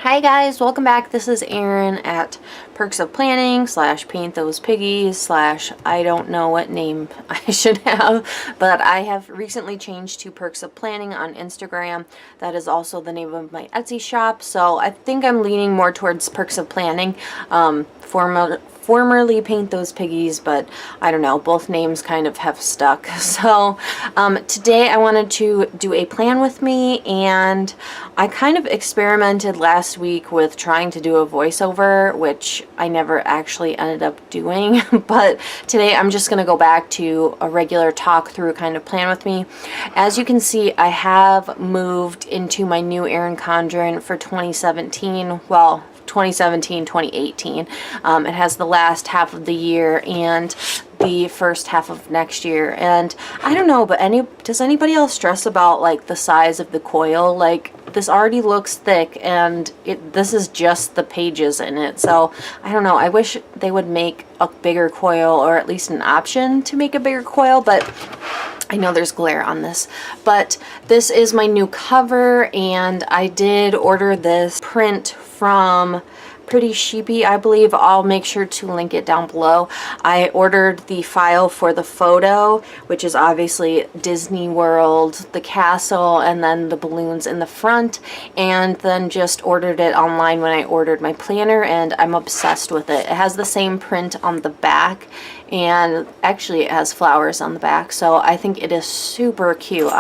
Hi guys, welcome back. This is Erin at Perks of Planning / Paint Those Piggies / I don't know what name I should have, but I have recently changed to Perks of Planning on Instagram. That is also the name of my Etsy shop, so I think I'm leaning more towards Perks of Planning. Formerly Paint Those Piggies, but I don't know, both names kind of have stuck. So today I wanted to do a plan with me, and I kind of experimented last week with trying to do a voiceover, which I never actually ended up doing. But today I'm just going to go back to a regular talk through kind of plan with me. As you can see, I have moved into my new Erin Condren for 2017. Well, 2017, 2018. It has the last half of the year and the first half of next year. And I don't know, but does anybody else stress about like the size of the coil? Like, this already looks thick, and this is just the pages in it. So I don't know, I wish they would make a bigger coil, or at least an option to make a bigger coil, but I know there's glare on this. But this is my new cover, and I did order this print from Pretty Sheepy, I believe. I'll make sure to link it down below. I ordered the file for the photo, which is obviously Disney World, the castle, and then the balloons in the front, and then just ordered it online when I ordered my planner, and I'm obsessed with it. It has the same print on the back, and actually it has flowers on the back, so I think it is super cute.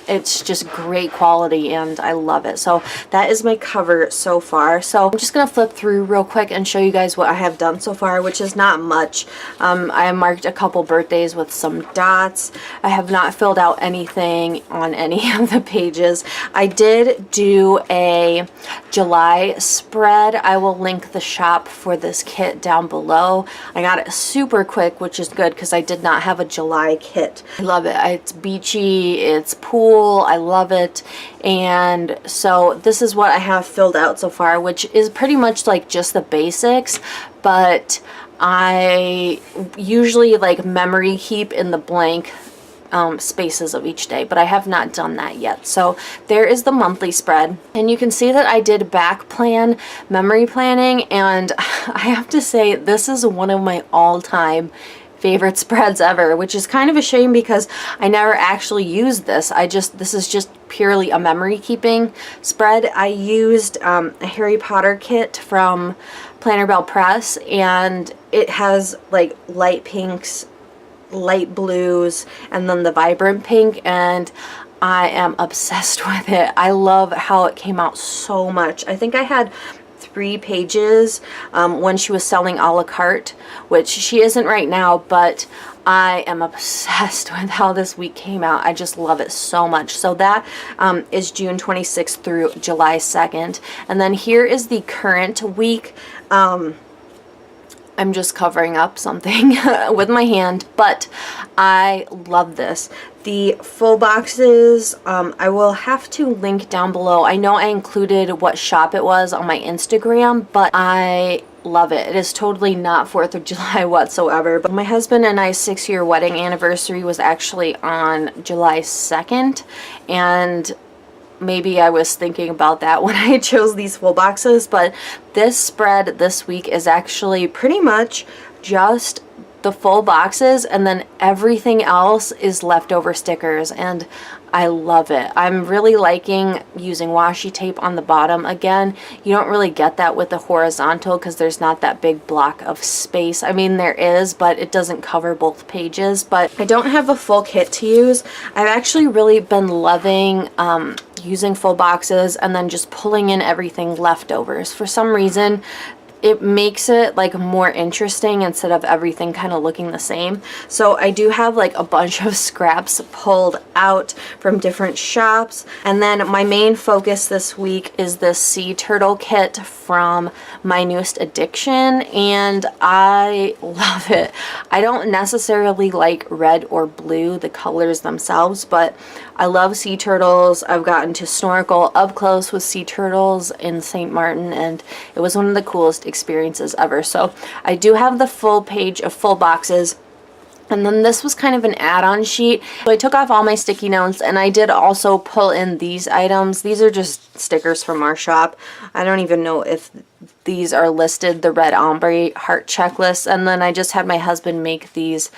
It's just great quality, and I love it. So that is my cover so far. So I'm just gonna flip through real quick and show you guys what I have done so far, which is not much. I marked a couple birthdays with some dots. I have not filled out anything on any of the pages. I did do a July spread. I will link the shop for this kit down below. I got it super quick, which is good because I did not have a July kit. I love it. It's beachy, it's pool, I love it. And so this is what I have filled out so far, which is pretty much like just the basics, but I usually like memory keep in the blank spaces of each day, but I have not done that yet. So there is the monthly spread, and you can see that I did back plan memory planning, and I have to say this is one of my all-time favorite spreads ever, which is kind of a shame because I never actually used this. This is just purely a memory keeping spread. I used a Harry Potter kit from Planner Bell Press, and it has like light pinks, light blues, and then the vibrant pink, and I am obsessed with it. I love how it came out so much. I think I had 3 pages when she was selling a la carte, which she isn't right now, but I am obsessed with how this week came out. I just love it so much. So that is June 26th through July 2nd. And then here is the current week. I'm just covering up something with my hand, but I love this. The full boxes, I will have to link down below. I know I included what shop it was on my Instagram, but I love it. It is totally not 4th of July whatsoever. But my husband and I's 6-year wedding anniversary was actually on July 2nd, and maybe I was thinking about that when I chose these full boxes, but this spread this week is actually pretty much just the full boxes, and then everything else is leftover stickers, and I love it. I'm really liking using washi tape on the bottom. Again, you don't really get that with the horizontal because there's not that big block of space. I mean, there is, but it doesn't cover both pages. But I don't have a full kit to use. I've actually really been loving using full boxes and then just pulling in everything leftovers. For some reason, it makes it like more interesting instead of everything kind of looking the same. So I do have like a bunch of scraps pulled out from different shops. And then my main focus this week is this sea turtle kit from my newest addiction, and I love it. I don't necessarily like red or blue, the colors themselves, but I love sea turtles. I've gotten to snorkel up close with sea turtles in St. Martin, and it was one of the coolest experiences ever. So I do have the full page of full boxes. And then this was kind of an add-on sheet. So I took off all my sticky notes, and I did also pull in these items. These are just stickers from our shop. I don't even know if these are listed, the red ombre heart checklist. And then I just had my husband make these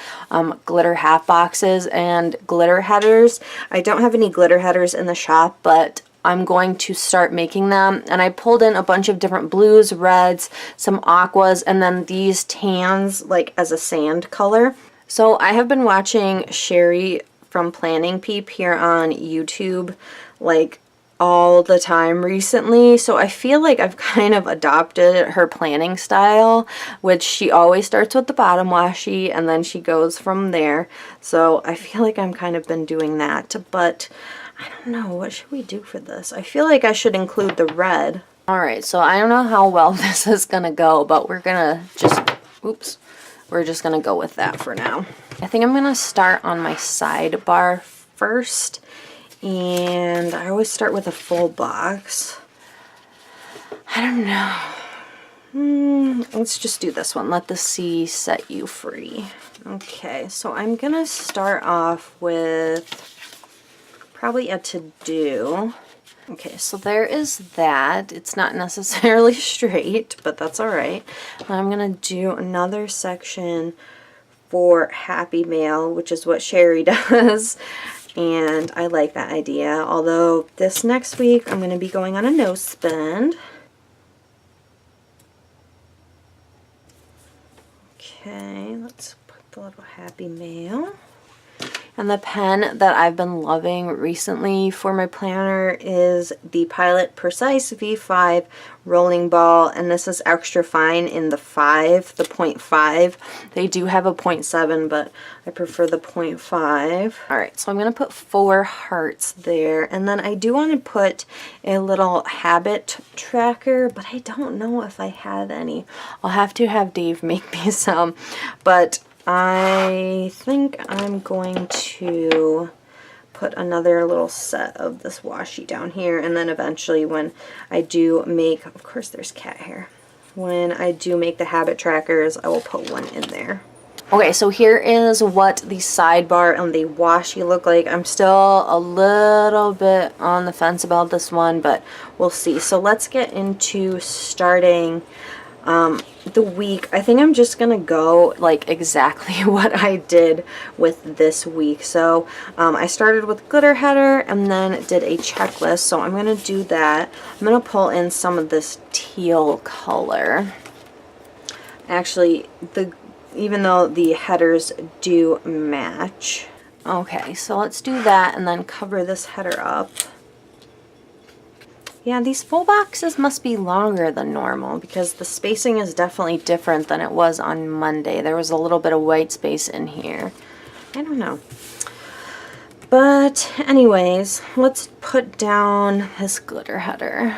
glitter half boxes and glitter headers. I don't have any glitter headers in the shop, but I'm going to start making them. And I pulled in a bunch of different blues, reds, some aquas, and then these tans like as a sand color. So I have been watching Sherry from Planning Peep here on YouTube like all the time recently. So I feel like I've kind of adopted her planning style, which she always starts with the bottom washi and then she goes from there. So I feel like I'm kind of been doing that, but I don't know, what should we do for this? I feel like I should include the red. Alright, so I don't know how well this is gonna go, but we're gonna just, oops. We're just going to go with that for now. I think I'm going to start on my sidebar first. And I always start with a full box. I don't know. Let's just do this one. Let the sea set you free. Okay, so I'm going to start off with probably a to-do. Okay, so there is that. It's not necessarily straight, but that's alright. I'm going to do another section for Happy Mail, which is what Sherry does. And I like that idea. Although this next week I'm going to be going on a no spend. Okay, let's put the little Happy Mail. And the pen that I've been loving recently for my planner is the Pilot Precise V5 rolling ball, and this is extra fine in the 5, the 0.5. They do have a 0.7, but I prefer the 0.5. Alright, so I'm going to put 4 hearts there, and then I do want to put a little habit tracker, but I don't know if I have any. I'll have to have Dave make me some, but I think I'm going to put another little set of this washi down here, and then eventually when I do make, of course there's cat hair, when I do make the habit trackers, I will put one in there. Okay, so here is what the sidebar and the washi look like. I'm still a little bit on the fence about this one, but we'll see. So let's get into starting the week. I think I'm just gonna go like exactly what I did with this week. So I started with glitter header and then did a checklist, so I'm gonna do that. I'm gonna pull in some of this teal color. Actually, even though the headers do match. Okay, so let's do that and then cover this header up. Yeah, these full boxes must be longer than normal because the spacing is definitely different than it was on Monday. There was a little bit of white space in here. I don't know. But anyways, let's put down this glitter header.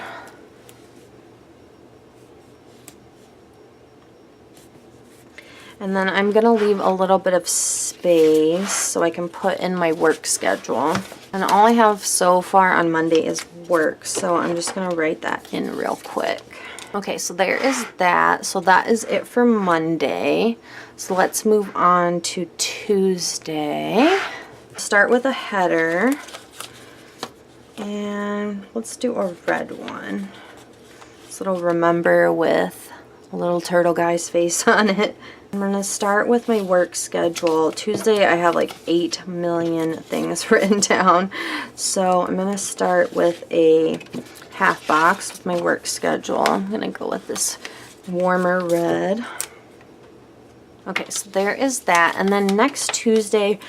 And then I'm going to leave a little bit of space so I can put in my work schedule. And all I have so far on Monday is work, so I'm just going to write that in real quick. Okay, so there is that. So that is it for Monday. So let's move on to Tuesday. Start with a header. And let's do a red one. This little remember with a little turtle guy's face on it. I'm going to start with my work schedule. Tuesday I have like 8 million things written down. So I'm going to start with a half box with my work schedule. I'm going to go with this warmer red. Okay, so there is that. And then next Tuesday,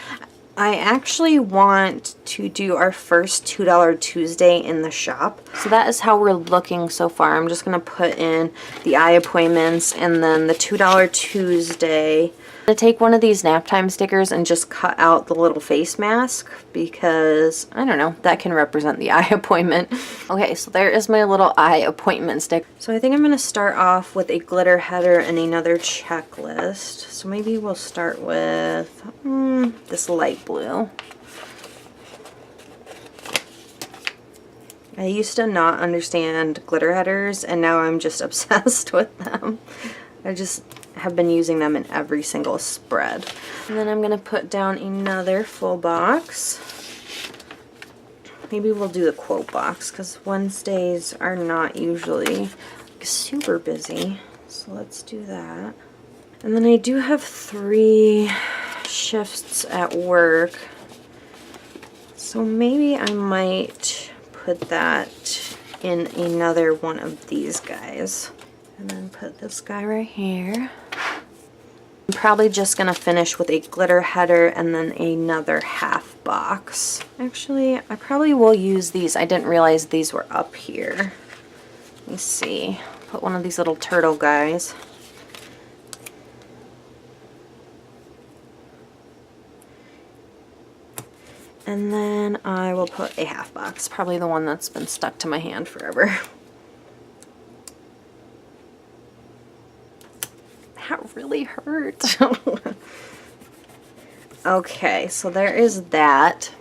I actually want to do our first $2 Tuesday in the shop. So that is how we're looking so far. I'm just going to put in the eye appointments and then the $2 Tuesday. I'm going to take one of these nap time stickers and just cut out the little face mask because, I don't know, that can represent the eye appointment. Okay, so there is my little eye appointment stick. So I think I'm going to start off with a glitter header and another checklist. So maybe we'll start with this light blue. I used to not understand glitter headers and now I'm just obsessed with them. I just have been using them in every single spread. And then I'm going to put down another full box. Maybe we'll do the quote box because Wednesdays are not usually super busy. So let's do that. And then I do have 3 shifts at work. So maybe I might put that in another one of these guys. And then put this guy right here. I'm probably just going to finish with a glitter header and then another half box. Actually, I probably will use these. I didn't realize these were up here. Let me see. Put one of these little turtle guys. And then I will put a half box, probably the one that's been stuck to my hand forever. That really hurt. Okay, so there is that.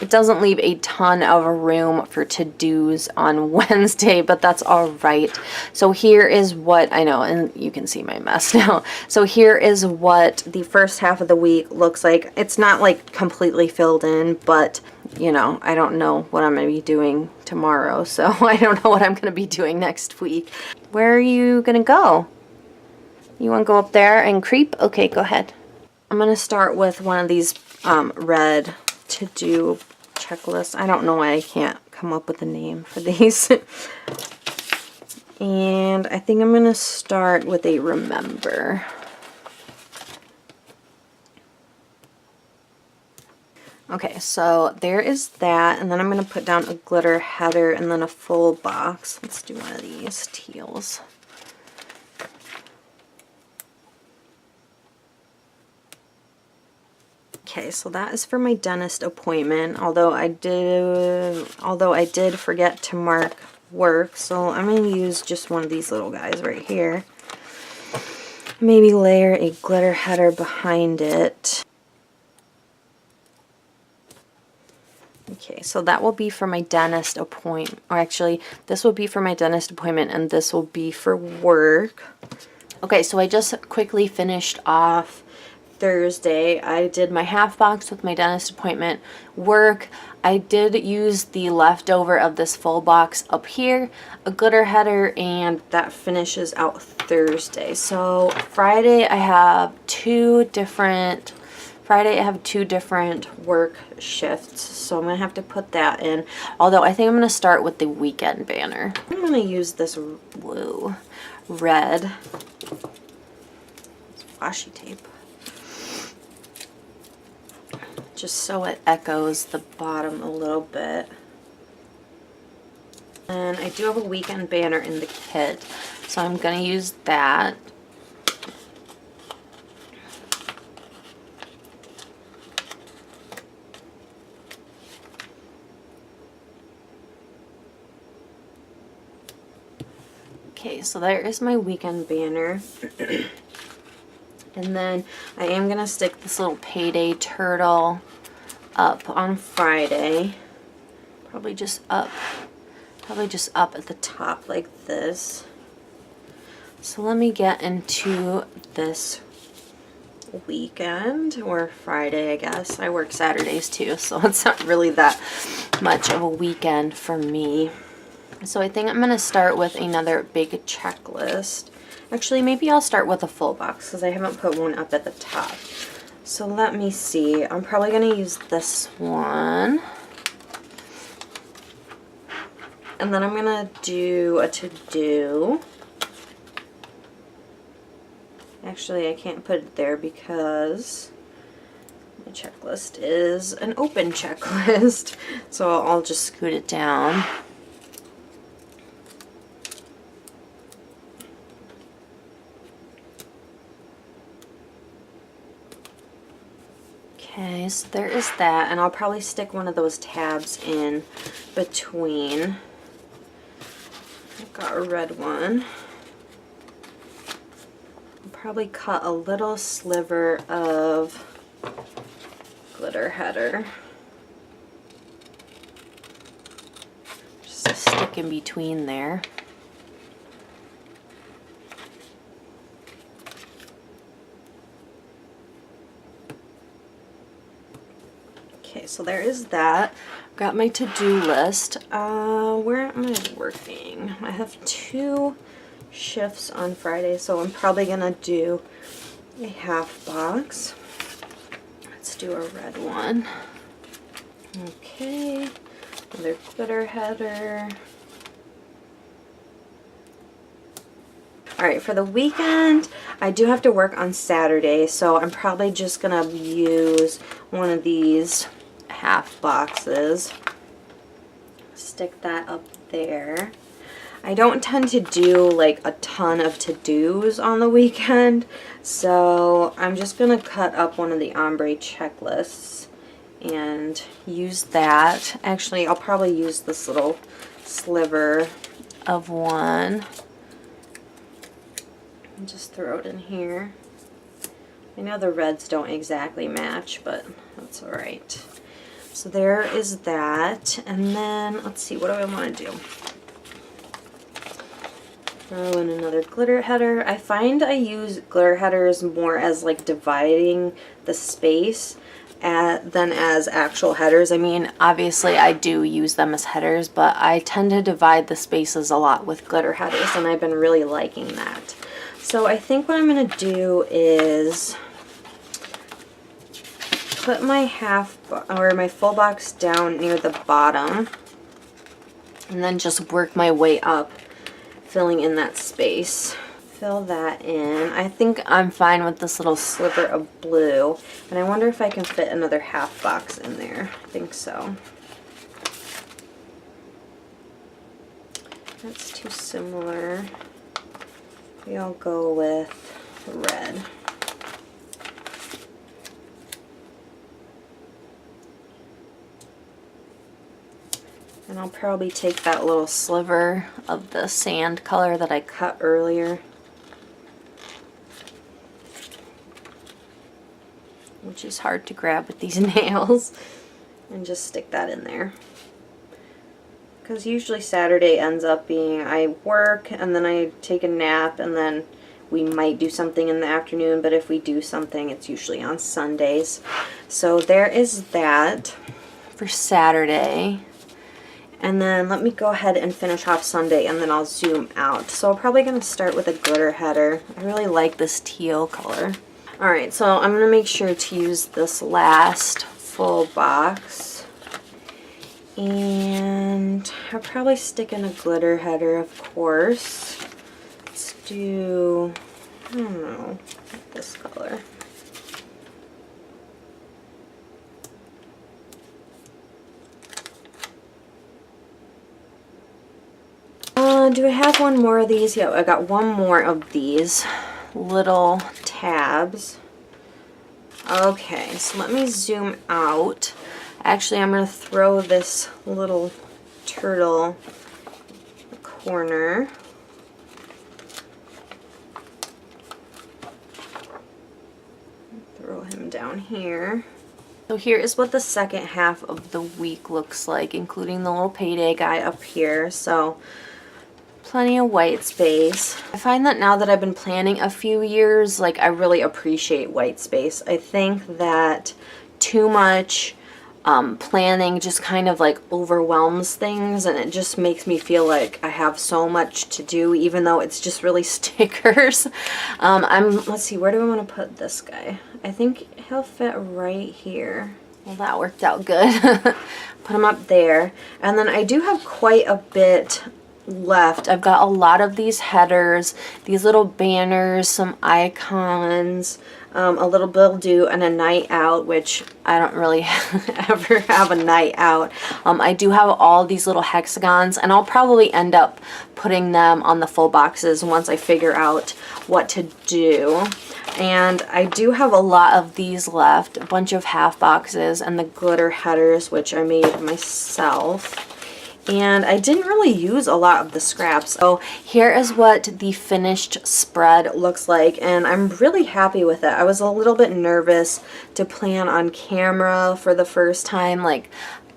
It doesn't leave a ton of room for to-dos on Wednesday, but that's all right. So here is what, I know, and you can see my mess now. So here is what the first half of the week looks like. It's not like completely filled in, but you know, I don't know what I'm going to be doing tomorrow, so I don't know what I'm going to be doing next week. Where are you going to go? You want to go up there and creep? Okay, go ahead. I'm going to start with one of these red to-do checklists. I don't know why I can't come up with a name for these. And I think I'm going to start with a remember. Okay, so there is that, and then I'm going to put down a glitter header and then a full box. Let's do one of these teals. Okay, so that is for my dentist appointment, although I did forget to mark work, so I'm going to use just one of these little guys right here. Maybe layer a glitter header behind it. Okay, so that will be for my dentist appointment, or actually, this will be for my dentist appointment, and this will be for work. Okay, so I just quickly finished off Thursday. I did my half box with my dentist appointment, work. I did use the leftover of this full box up here, a glitter header, and that finishes out Thursday. So Friday I have two different work shifts, so I'm going to have to put that in. Although I think I'm going to start with the weekend banner. I'm going to use this red washi tape, just so it echoes the bottom a little bit. And I do have a weekend banner in the kit, so I'm going to use that. Okay, so there is my weekend banner. And then I am going to stick this little payday turtle up on Friday. Probably just up at the top like this. So let me get into this weekend, or Friday, I guess. I work Saturdays too, so it's not really that much of a weekend for me. So I think I'm going to start with another big checklist. Actually, maybe I'll start with a full box because I haven't put one up at the top. So let me see. I'm probably going to use this one. And then I'm going to do a to-do. Actually, I can't put it there because my checklist is an open checklist. So I'll just scoot it down. Okay, so there is that, and I'll probably stick one of those tabs in between. I've got a red one. I'll probably cut a little sliver of glitter header. Just to stick in between there. so there is that. Got my to-do list. Where am I working? I have 2 shifts on Friday, so I'm probably gonna do a half box. Let's do a red one. Okay, another glitter header. Alright, for the weekend, I do have to work on Saturday, so I'm probably just gonna use one of these half boxes. Stick that up there. I don't tend to do like a ton of to-dos on the weekend, so I'm just gonna cut up one of the ombre checklists and use that. Actually, I'll probably use this little sliver of one and just throw it in here. I know the reds don't exactly match, but that's all right. So there is that, and then let's see, what do I want to do? Throw in another glitter header. I find I use glitter headers more as like dividing the space than as actual headers. I mean, obviously I do use them as headers, but I tend to divide the spaces a lot with glitter headers, and I've been really liking that. So I think what I'm going to do is put my my full box down near the bottom, and then just work my way up, filling in that space. Fill that in. I think I'm fine with this little sliver of blue, and I wonder if I can fit another half box in there. I think so. That's too similar. I'll go with red. And I'll probably take that little sliver of the sand color that I cut earlier, which is hard to grab with these nails, and just stick that in there. Because usually Saturday ends up being I work and then I take a nap, and then we might do something in the afternoon, but if we do something, it's usually on Sundays. So there is that for Saturday. And then let me go ahead and finish off Sunday, and then I'll zoom out. So I'm probably going to start with a glitter header. I really like this teal color. Alright, so I'm going to make sure to use this last full box. And I'll probably stick in a glitter header, of course. Let's do, I don't know, this color. Do I have one more of these? Yeah, I got one more of these little tabs. Okay, so let me zoom out. Actually, I'm going to throw this little turtle in the corner. Throw him down here. So here is what the second half of the week looks like, including the little payday guy up here. So plenty of white space. I find that now that I've been planning a few years, like I really appreciate white space. I think that too much planning just kind of like overwhelms things, and it just makes me feel like I have so much to do, even though it's just really stickers. Let's see, where do I want to put this guy? I think he'll fit right here. Well, that worked out good. Put him up there. And then I do have quite a bit left. I've got a lot of these headers, these little banners, some icons, a little bill due, and a night out, which I don't really ever have a night out. I do have all these little hexagons, and I'll probably end up putting them on the full boxes once I figure out what to do. And I do have a lot of these left, a bunch of half boxes and the glitter headers, which I made myself. And I didn't really use a lot of the scraps. So here is what the finished spread looks like, and I'm really happy with it. I was a little bit nervous to plan on camera for the first time, like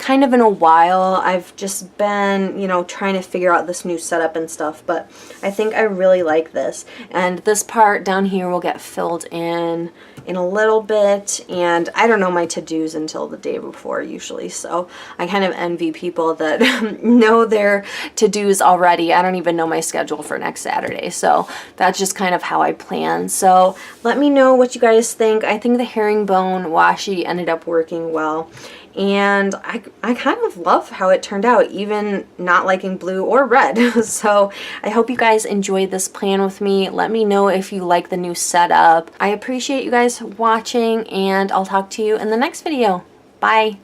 kind of in a while. I've just been, you know, trying to figure out this new setup and stuff, but I think I really like this. And this part down here will get filled in a little bit, and I don't know my to-dos until the day before usually, so I kind of envy people that know their to-dos already. I don't even know my schedule for next Saturday, so that's just kind of how I plan. So let me know what you guys think. I think the herringbone washi ended up working well, and I kind of love how it turned out, even not liking blue or red. So I hope you guys enjoyed this plan with me. Let me know if you like the new setup. I appreciate you guys watching, and I'll talk to you in the next video. Bye!